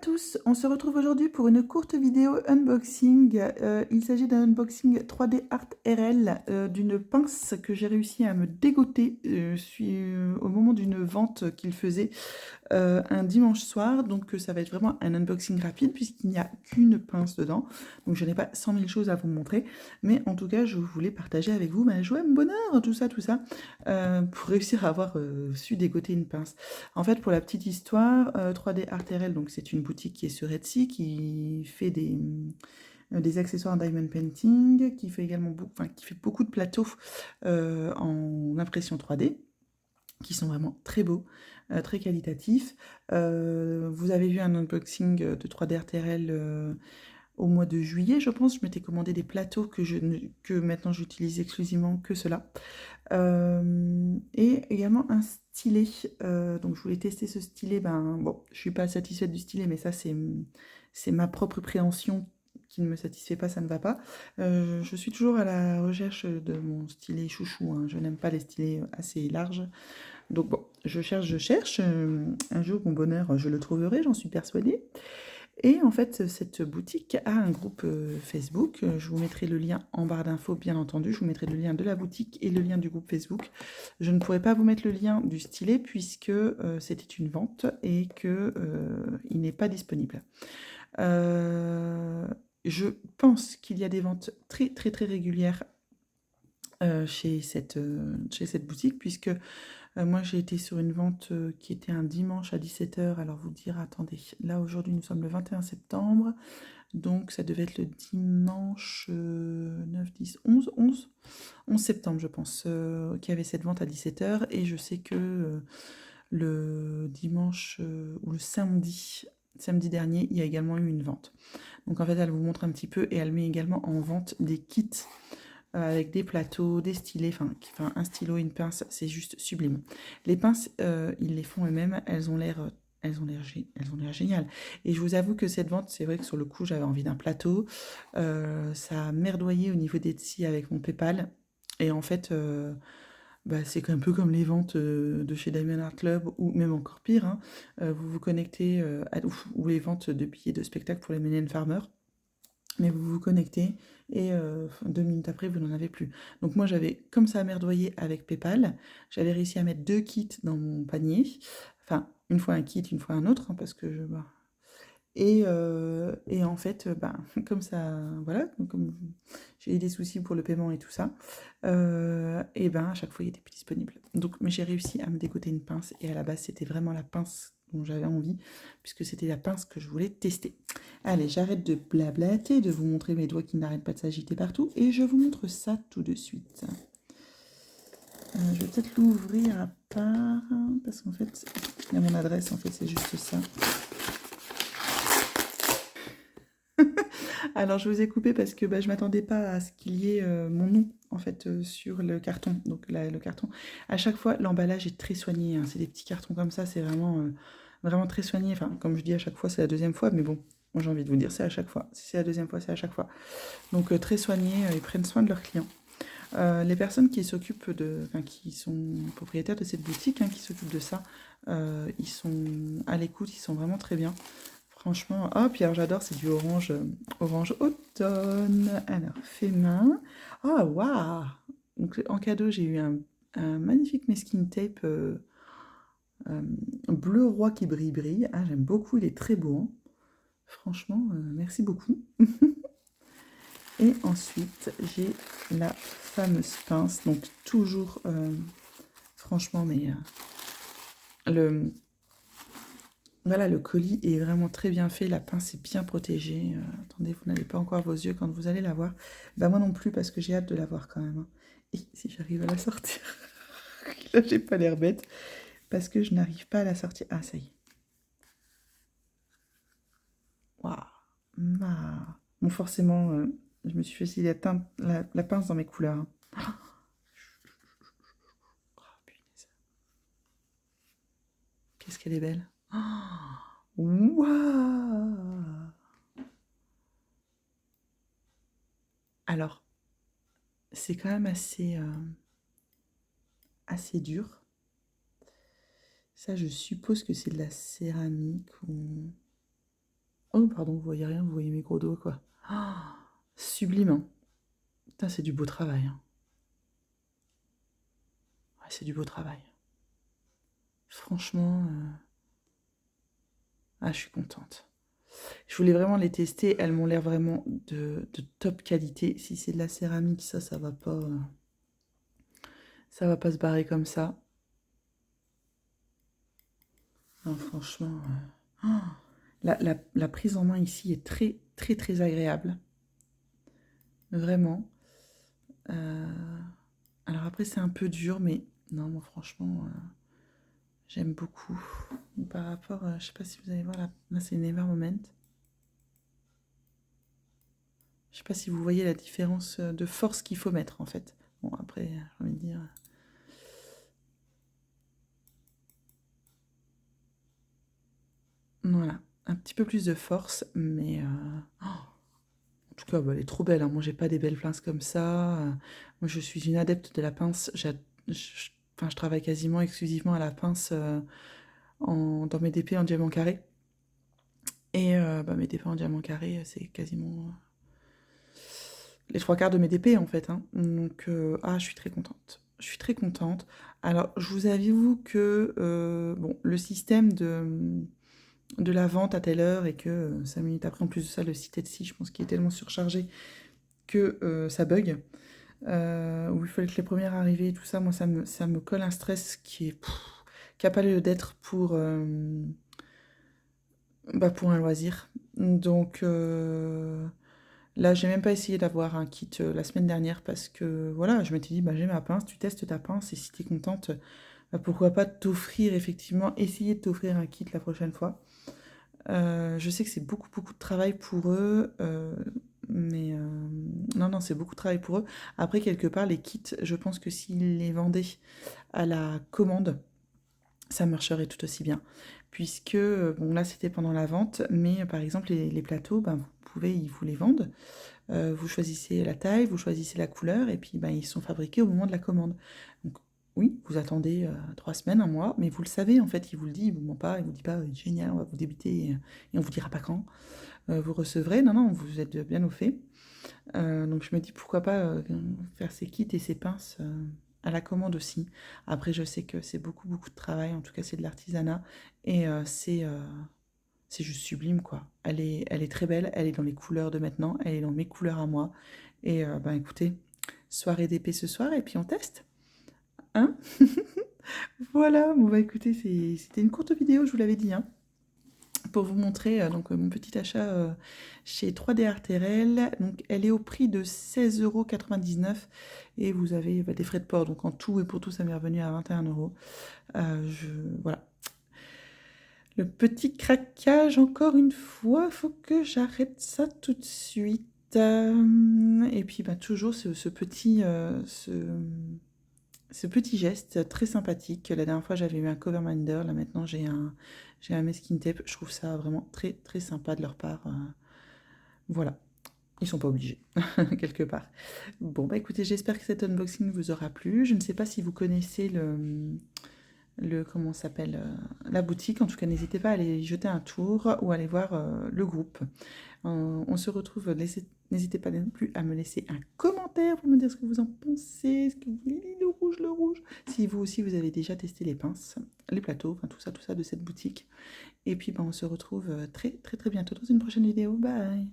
tous, on se retrouve aujourd'hui pour une courte vidéo unboxing. Il s'agit d'un unboxing 3D Art RL d'une pince que j'ai réussi à me dégoter au moment d'une vente qu'il faisait un dimanche soir. Donc ça va être vraiment un unboxing rapide puisqu'il n'y a qu'une pince dedans. Donc je n'ai pas 100 000 choses à vous montrer. Mais en tout cas, je voulais partager avec vous ma joie, mon bonheur, tout ça, pour réussir à avoir su dégoter une pince. En fait, pour la petite histoire, 3D Art RL, donc c'est une boutique qui est sur Etsy, qui fait des accessoires en diamond painting, qui fait également qui fait beaucoup de plateaux en impression 3D, qui sont vraiment très beaux, très qualitatifs. Vous avez vu un unboxing de 3D Art RL au mois de juillet, je pense. Je m'étais commandé des plateaux que maintenant j'utilise exclusivement que cela. Et également un stylet. Donc je voulais tester ce stylet. Bon, je suis pas satisfaite du stylet, mais ça c'est ma propre préhension qui ne me satisfait pas, ça ne va pas. Je suis toujours à la recherche de mon stylet chouchou, hein. Je n'aime pas les stylets assez larges. Donc bon, je cherche. Un jour, mon bonheur, je le trouverai, j'en suis persuadée. Et en fait, cette boutique a un groupe Facebook. Je vous mettrai le lien en barre d'infos, bien entendu. Je vous mettrai le lien de la boutique et le lien du groupe Facebook. Je ne pourrai pas vous mettre le lien du stylet puisque c'était une vente et que il n'est pas disponible. Je pense qu'il y a des ventes très très très régulières chez cette boutique puisque moi, j'ai été sur une vente qui était un dimanche à 17 h. Alors, vous dire, attendez, là, aujourd'hui, nous sommes le 21 septembre. Donc, ça devait être le dimanche 9, 10, 11 septembre, je pense, qu'il y avait cette vente à 17 h. Et je sais que le dimanche ou le samedi dernier, il y a également eu une vente. Donc, en fait, elle vous montre un petit peu et elle met également en vente des kits avec des plateaux, des stylets, enfin un stylo, une pince, c'est juste sublime. Les pinces, ils les font eux-mêmes, elles ont l'air géniales. Et je vous avoue que cette vente, c'est vrai que sur le coup, j'avais envie d'un plateau. Ça a merdoyé au niveau d'Etsy avec mon PayPal. Et en fait, c'est un peu comme les ventes de chez Diamond Art Club, ou même encore pire, hein. Vous vous connectez, ou les ventes de billets de spectacle pour les Mylène Farmer. Mais vous vous connectez et 2 minutes après, vous n'en avez plus. Donc moi, j'avais comme ça merdoyé avec PayPal. J'avais réussi à mettre 2 kits dans mon panier. Enfin, une fois un kit, une fois un autre, hein, parce que et en fait, comme ça, voilà, comme j'ai eu des soucis pour le paiement et tout ça, et à chaque fois, il était plus disponible. Donc, mais j'ai réussi à me dégoter une pince, et à la base, c'était vraiment la pince dont j'avais envie, puisque c'était la pince que je voulais tester. Allez, j'arrête de blablater, de vous montrer mes doigts qui n'arrêtent pas de s'agiter partout, et je vous montre ça tout de suite. Je vais peut-être l'ouvrir à part, parce qu'en fait, il y a mon adresse, en fait, c'est juste ça. Alors, je vous ai coupé parce que je m'attendais pas à ce qu'il y ait mon nom en fait sur le carton. Donc le carton, à chaque fois, l'emballage est très soigné, hein. C'est des petits cartons comme ça, c'est vraiment très soigné. Enfin, comme je dis à chaque fois, c'est la deuxième fois, mais bon, moi j'ai envie de vous dire, c'est à chaque fois. Si c'est la deuxième fois, c'est à chaque fois. Donc très soigné, ils prennent soin de leurs clients. Les personnes qui s'occupent qui sont propriétaires de cette boutique, hein, qui s'occupent de ça, ils sont à l'écoute, ils sont vraiment très bien. Franchement, oh, puis alors j'adore, c'est du orange automne. Alors, fait main. Oh, waouh! Donc, en cadeau, j'ai eu un magnifique masking tape bleu roi qui brille. Ah, j'aime beaucoup, il est très beau, hein. Franchement, merci beaucoup. Et ensuite, j'ai la fameuse pince. Donc, toujours, franchement, le, voilà, le colis est vraiment très bien fait, la pince est bien protégée. Attendez, vous n'avez pas encore vos yeux quand vous allez la voir. Moi non plus, parce que j'ai hâte de la voir quand même, hein. Et si j'arrive à la sortir. Là, j'ai pas l'air bête, parce que je n'arrive pas à la sortir. Ah, ça y est. Waouh. Bon, forcément, je me suis fait essayer la pince dans mes couleurs, hein. Oh, punaise. Qu'est-ce qu'elle est belle. Waouh. Alors, c'est quand même assez dur. Ça, je suppose que c'est de la céramique ou... Oh, pardon, vous voyez rien, vous voyez mes gros doigts, quoi. Ah, sublime, hein. Putain, c'est du beau travail, hein. Ouais, c'est du beau travail. Franchement, je suis contente. Je voulais vraiment les tester, elles m'ont l'air vraiment de top qualité. Si c'est de la céramique, ça va pas se barrer comme ça. Non, franchement, la prise en main ici est très, très, très agréable. Vraiment. Alors après, c'est un peu dur, mais non, moi, franchement, j'aime beaucoup. Par rapport, je sais pas si vous allez voir, là c'est Never Moment. Je sais pas si vous voyez la différence de force qu'il faut mettre, en fait. Bon, après, j'ai envie de dire... Voilà, un petit peu plus de force, mais... en tout cas, bah, elle est trop belle, hein. Moi, j'ai pas des belles pinces comme ça. Moi, je suis une adepte de la pince. Enfin, je travaille quasiment exclusivement à la pince dans mes DP en diamant carré. Et bah, mes DP en diamant carré, c'est quasiment les trois quarts de mes DP, en fait, hein. Donc, je suis très contente. Je suis très contente. Alors, je vous avoue que bon, le système de la vente à telle heure et que 5 minutes après, en plus de ça, le site Etsy, je pense qu'il est tellement surchargé que ça bug. Où il fallait que les premières arrivées et tout ça, moi, ça me colle un stress qui a pas lieu d'être pour un loisir. Donc là, j'ai même pas essayé d'avoir un kit la semaine dernière parce que voilà, je m'étais dit, bah, j'ai ma pince, tu testes ta pince et si t'es contente, bah, pourquoi pas t'offrir, effectivement, essayer de t'offrir un kit la prochaine fois. Je sais que c'est beaucoup, beaucoup de travail pour eux, mais non, non, c'est beaucoup de travail pour eux. Après, quelque part, les kits, je pense que s'ils les vendaient à la commande, ça marcherait tout aussi bien. Puisque, bon, là, c'était pendant la vente, mais par exemple, les plateaux, ben, ils vous les vendent. Vous choisissez la taille, vous choisissez la couleur, et puis ben, ils sont fabriqués au moment de la commande. Donc, oui, vous attendez 3 semaines, un mois, mais vous le savez, en fait, il vous le dit, il vous ment pas, il vous dit pas génial, on va vous débiter et on vous dira pas quand. Vous recevrez, non, non, vous êtes bien au fait. Donc je me dis pourquoi pas faire ces kits et ces pinces à la commande aussi. Après, je sais que c'est beaucoup, beaucoup de travail, en tout cas, c'est de l'artisanat et c'est juste sublime, quoi. Elle est très belle, elle est dans les couleurs de maintenant, elle est dans mes couleurs à moi. Et ben écoutez, soirée d'épée ce soir et puis on teste. Hein? Voilà, bon bah écoutez, c'était une courte vidéo, je vous l'avais dit, hein, pour vous montrer mon petit achat chez 3D Arterel. Donc elle est au prix de 16,99 € et vous avez des frais de port. Donc en tout et pour tout, ça m'est revenu à 21 €. Voilà. Le petit craquage, encore une fois, faut que j'arrête ça tout de suite. Et puis bah, toujours ce petit geste très sympathique. La dernière fois, j'avais eu un cover minder. Là, maintenant, j'ai un masking tape. Je trouve ça vraiment très, très sympa de leur part. Voilà. Ils sont pas obligés, quelque part. Bon, bah écoutez, j'espère que cet unboxing vous aura plu. Je ne sais pas si vous connaissez comment s'appelle, la boutique. En tout cas, n'hésitez pas à aller y jeter un tour ou aller voir le groupe. On se retrouve, n'hésitez pas non plus à me laisser un commentaire pour me dire ce que vous en pensez, est-ce que vous voulez le rouge, le rouge. Si vous aussi, vous avez déjà testé les pinces, les plateaux, enfin tout ça de cette boutique. Et puis, on se retrouve très, très, très bientôt dans une prochaine vidéo. Bye!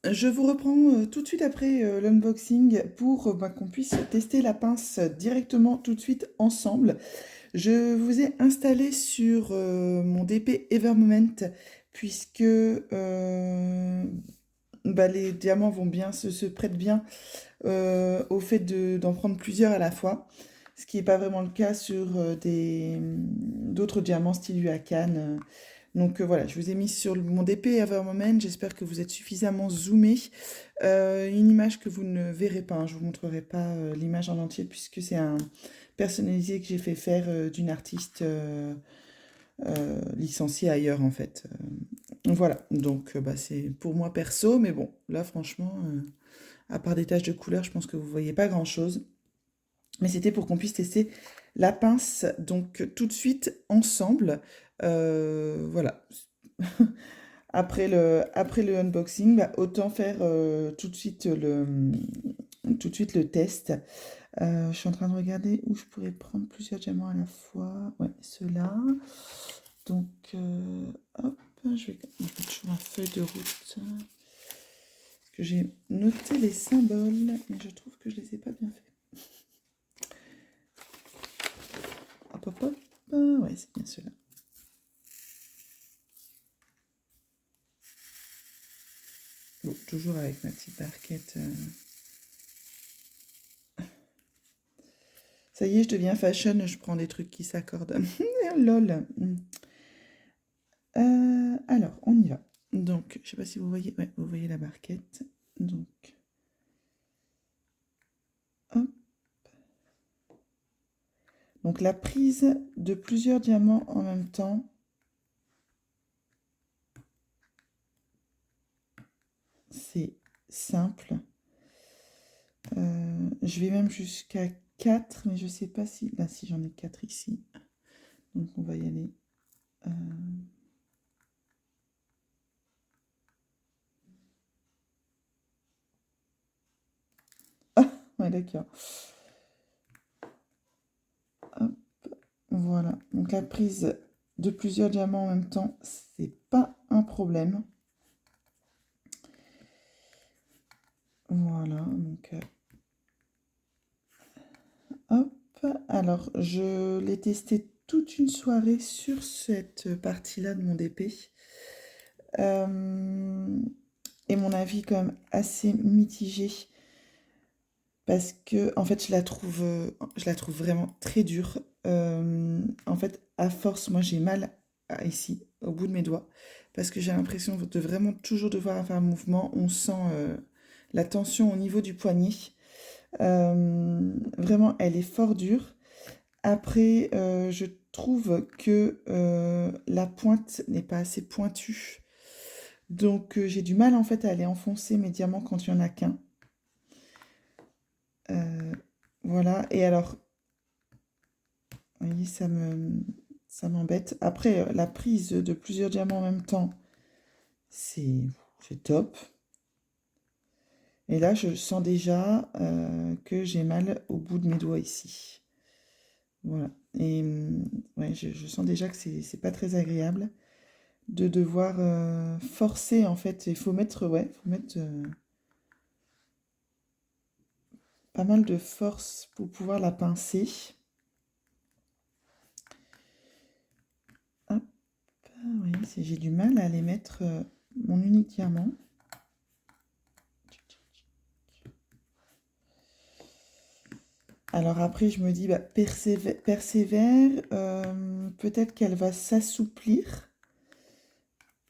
Je vous reprends tout de suite après l'unboxing pour qu'on puisse tester la pince directement tout de suite ensemble. Je vous ai installé sur mon DP Evermoment puisque les diamants vont bien, se prêtent bien au fait d'en prendre plusieurs à la fois, ce qui n'est pas vraiment le cas sur d'autres diamants style Huacan. Donc voilà, je vous ai mis sur mon DP Evermoment, j'espère que vous êtes suffisamment zoomé. Une image que vous ne verrez pas, hein, je ne vous montrerai pas l'image en entier puisque c'est un personnalisé que j'ai fait faire d'une artiste licenciée ailleurs en fait. Voilà, donc c'est pour moi perso, mais bon, là franchement, à part des taches de couleur, je pense que vous voyez pas grand-chose. Mais c'était pour qu'on puisse tester la pince, donc tout de suite ensemble. Voilà. après le unboxing, bah, autant faire tout de suite le test. Je suis en train de regarder où je pourrais prendre plusieurs diamants à la fois. Ouais, ceux-là. Donc, hop, je vais mettre toujours ma feuille de route. Que j'ai noté les symboles, mais je trouve que je les ai pas bien faits. Hop, hop, hop. Ouais, c'est bien ceux-là. Bon, toujours avec ma petite barquette. Ça y est, je deviens fashion, je prends des trucs qui s'accordent. Lol. Alors, on y va. Donc, je sais pas si vous voyez, ouais, vous voyez la barquette. Donc, hop. Donc, la prise de plusieurs diamants en même temps, c'est simple. Je vais même jusqu'à 4, mais je sais pas si... Là, si j'en ai 4 ici. Donc, on va y aller. Ah, ouais, d'accord. Hop, voilà. Donc, la prise de plusieurs diamants en même temps, c'est pas un problème. Voilà, donc... hop, alors je l'ai testé toute une soirée sur cette partie-là de mon DP. Et mon avis quand même assez mitigé parce que en fait je la trouve vraiment très dure. En fait, à force, moi j'ai mal ici, au bout de mes doigts, parce que j'ai l'impression de vraiment toujours devoir faire un mouvement. On sent la tension au niveau du poignet. Vraiment, elle est fort dure. Après, je trouve que la pointe n'est pas assez pointue. Donc, j'ai du mal en fait à aller enfoncer mes diamants quand il n'y en a qu'un. Euh, voilà. Et alors, vous voyez, ça m'embête. Après, la prise de plusieurs diamants en même temps, c'est c'est top. Et là, je sens déjà que j'ai mal au bout de mes doigts ici. Voilà. Et ouais, je sens déjà que c'est pas très agréable de devoir forcer en fait. Il faut mettre, ouais, faut mettre pas mal de force pour pouvoir la pincer. Hop, oui, j'ai du mal à aller mettre mon unique diamant. Alors après, je me dis, bah, persévère, peut-être qu'elle va s'assouplir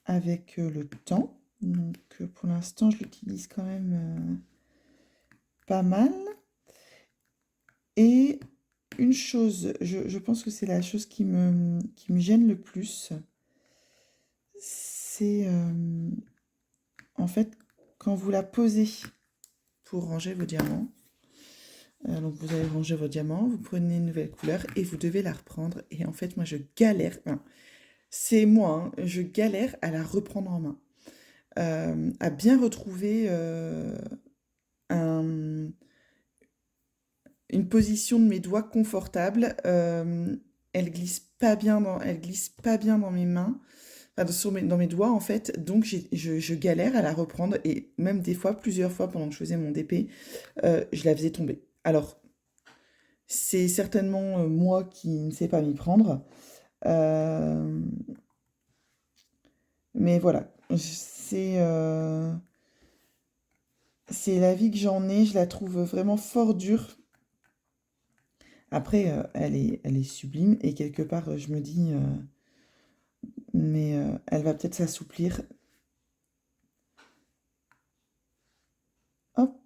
avec le temps. Donc pour l'instant, je l'utilise quand même pas mal. Et une chose, je pense que c'est la chose qui me gêne le plus, c'est en fait quand vous la posez pour ranger vos diamants. Donc vous avez rangé vos diamants, vous prenez une nouvelle couleur et vous devez la reprendre. Et en fait, moi je galère, enfin, c'est moi, hein, je galère à la reprendre en main. À bien retrouver un, une position de mes doigts confortable. Elle glisse pas bien dans mes mains, enfin, dans mes doigts en fait. Donc je galère à la reprendre et même des fois, plusieurs fois pendant que je faisais mon DP, je la faisais tomber. Alors, c'est certainement moi qui ne sais pas m'y prendre. Euh, mais voilà, c'est la vie que j'en ai. Je la trouve vraiment fort dure. Après, elle est sublime et quelque part, je me dis, mais elle va peut-être s'assouplir. Hop,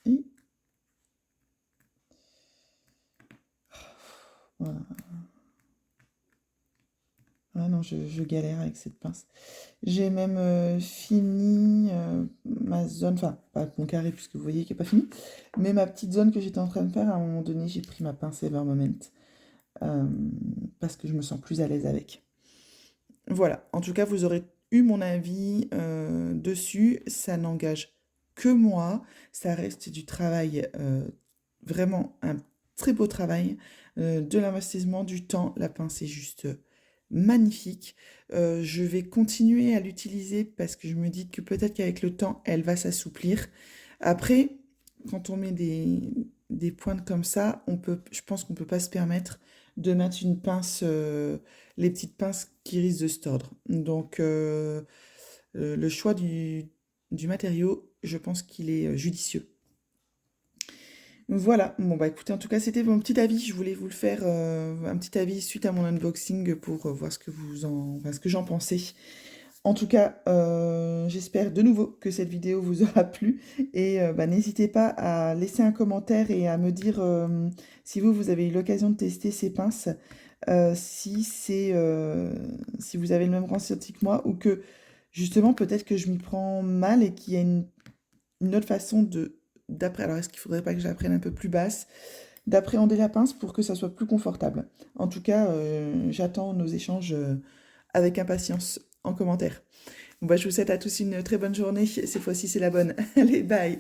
et voilà. Ah non, je galère avec cette pince. J'ai même fini ma zone, enfin, pas mon carré puisque vous voyez qu'il n'est pas fini, mais ma petite zone que j'étais en train de faire, à un moment donné, j'ai pris ma pince Evermoment euh, parce que je me sens plus à l'aise avec. Voilà, en tout cas, vous aurez eu mon avis dessus. Ça n'engage que moi. Ça reste du travail, vraiment un très beau travail, de l'investissement, du temps. La pince est juste magnifique. Je vais continuer à l'utiliser parce que je me dis que peut-être qu'avec le temps, elle va s'assouplir. Après, quand on met des pointes comme ça, je pense qu'on peut pas se permettre de mettre une pince, les petites pinces qui risquent de se tordre. Donc, le choix du matériau, je pense qu'il est judicieux. Voilà, bon bah écoutez, en tout cas c'était mon petit avis, je voulais vous le faire, un petit avis suite à mon unboxing pour voir ce que j'en pensais. En tout cas, j'espère de nouveau que cette vidéo vous aura plu et bah, n'hésitez pas à laisser un commentaire et à me dire si vous avez eu l'occasion de tester ces pinces, si vous avez le même ressenti que moi ou que justement peut-être que je m'y prends mal et qu'il y a une autre façon d'après. Alors est-ce qu'il faudrait pas que j'apprenne un peu plus basse, d'appréhender la pince pour que ça soit plus confortable. En tout cas, j'attends nos échanges avec impatience en commentaire. Bon, bah, je vous souhaite à tous une très bonne journée. Cette fois-ci, c'est la bonne. Allez, bye!